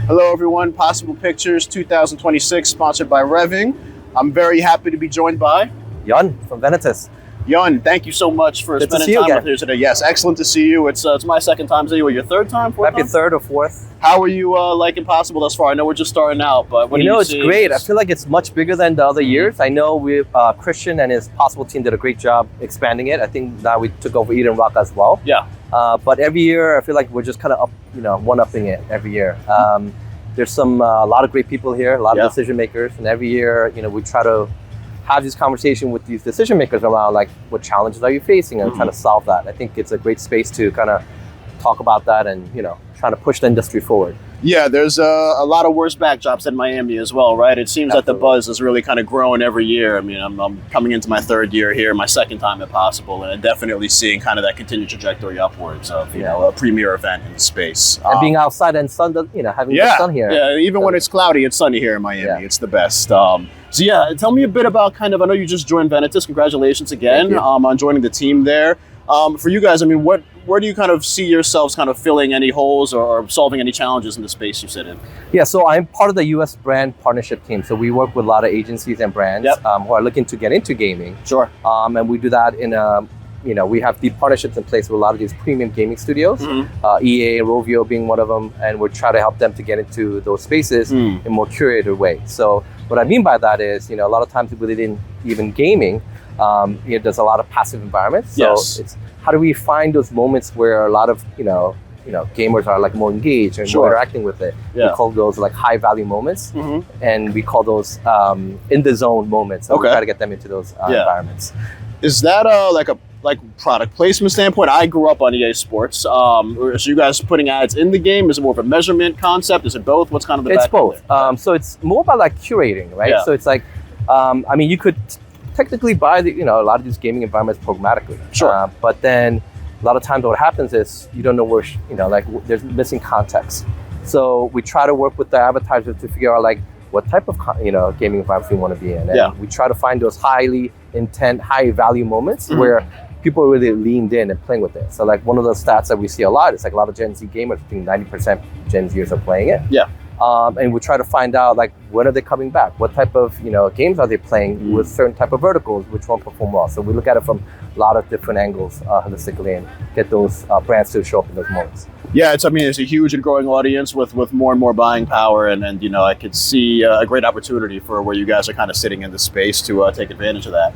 Hello, everyone. Possible Pictures 2026, sponsored by Revving. I'm very happy to be joined by Hyun from Venatus. Hyun. Thank you so much for spending time with us today. Yes, excellent to see you. It's my second time seeing you. Your third time? Fourth Might be time? third or fourth. How are you liking Possible thus far? I know we're just starting out, but what do you it's see? great. I feel like it's much bigger than the other years. I know Christian and his Possible team did a great job expanding it. I think now we took over Eden Rock as well. Yeah. But every year, I feel like we're just kind of up, one-upping it every year. There's a lot of great people here, a lot of decision makers, and every year, we try to have this conversation with these decision makers around like what challenges are you facing and trying to solve that. I think it's a great space to kind of talk about that and trying to push the industry forward. Yeah, there's a lot of worse backdrops in Miami as well, right? It seems that the buzz is really kind of growing every year. I mean, I'm coming into my third year here, my second time at Possible, and I'm definitely seeing kind of that continued trajectory upwards of, a premier event in the space. And being outside and sun, having the sun here. Yeah, even when it's cloudy, it's sunny here in Miami. It's the best. So yeah, tell me a bit about I know you just joined Venatus. Congratulations again on joining the team there. For you guys, I mean, where do you kind of see yourselves kind of filling any holes or solving any challenges in the space you sit in? Yeah, so I'm part of the U.S. brand partnership team. So we work with a lot of agencies and brands who are looking to get into gaming. Sure. And we do that in we have deep partnerships in place with a lot of these premium gaming studios, EA, Rovio being one of them, and we're trying to help them to get into those spaces in a more curated way. So what I mean by that is, a lot of times within even gaming, there's a lot of passive environments. So it's how do we find those moments where a lot of gamers are like more engaged and more interacting with it. We call those like high value moments, and we call those in the zone moments. So we try to get them into those environments. Is that like product placement standpoint? I grew up on EA Sports. So you guys putting ads in the game? Is it more of a measurement concept? Is it both? What's kind of the It's both. So it's more about like curating, right? So it's like, you could technically buy a lot of these gaming environments programmatically. Sure. But then a lot of times what happens is you don't know where, there's missing context. So we try to work with the advertisers to figure out like what type of gaming environments we want to be in. And we try to find those highly intent, high value moments where people are really leaned in and playing with it. So like one of the stats that we see a lot is like a lot of Gen Z gamers, I think 90% Gen Zers are playing it. Yeah. And we try to find out like when are they coming back? What type of games are they playing with certain type of verticals? Which one perform well? So we look at it from a lot of different angles holistically and get those brands to show up in those moments. Yeah, it's a huge and growing audience with more and more buying power, and I could see a great opportunity for where you guys are kind of sitting in the space to take advantage of that.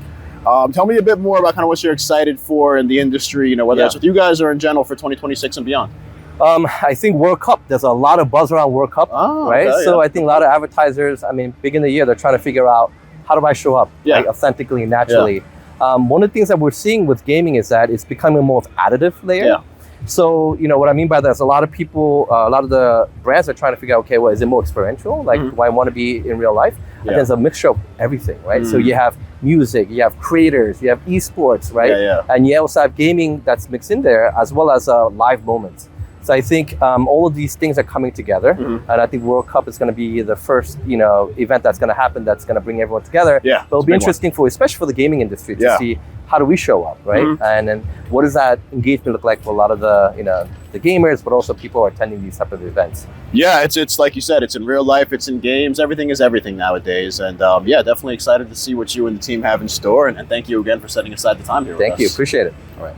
Tell me a bit more about kind of what you're excited for in the industry, whether it's with you guys or in general for 2026 and beyond. I think World Cup, there's a lot of buzz around World Cup, right? Okay, so I think a lot of advertisers, big in the year, they're trying to figure out how do I show up like, authentically, naturally. One of the things that we're seeing with gaming is that it's becoming more of additive layer. So, what I mean by that is a lot of people, a lot of the brands are trying to figure out, okay, well, is it more experiential? Like, do I want to be in real life? And there's a mixture of everything, right? So you have music, you have creators, you have esports, right? And you also have gaming that's mixed in there, as well as live moments. So I think all of these things are coming together, and I think World Cup is going to be the first, event that's going to happen that's going to bring everyone together. Yeah, but it'll be interesting especially for the gaming industry to see how do we show up, right? And then what does that engagement look like for a lot of the, the gamers, but also people who are attending these type of events. Yeah, it's like you said, it's in real life, it's in games, everything is everything nowadays. And definitely excited to see what you and the team have in store. And thank you again for setting aside the time here with us. Thank you, appreciate it. All right.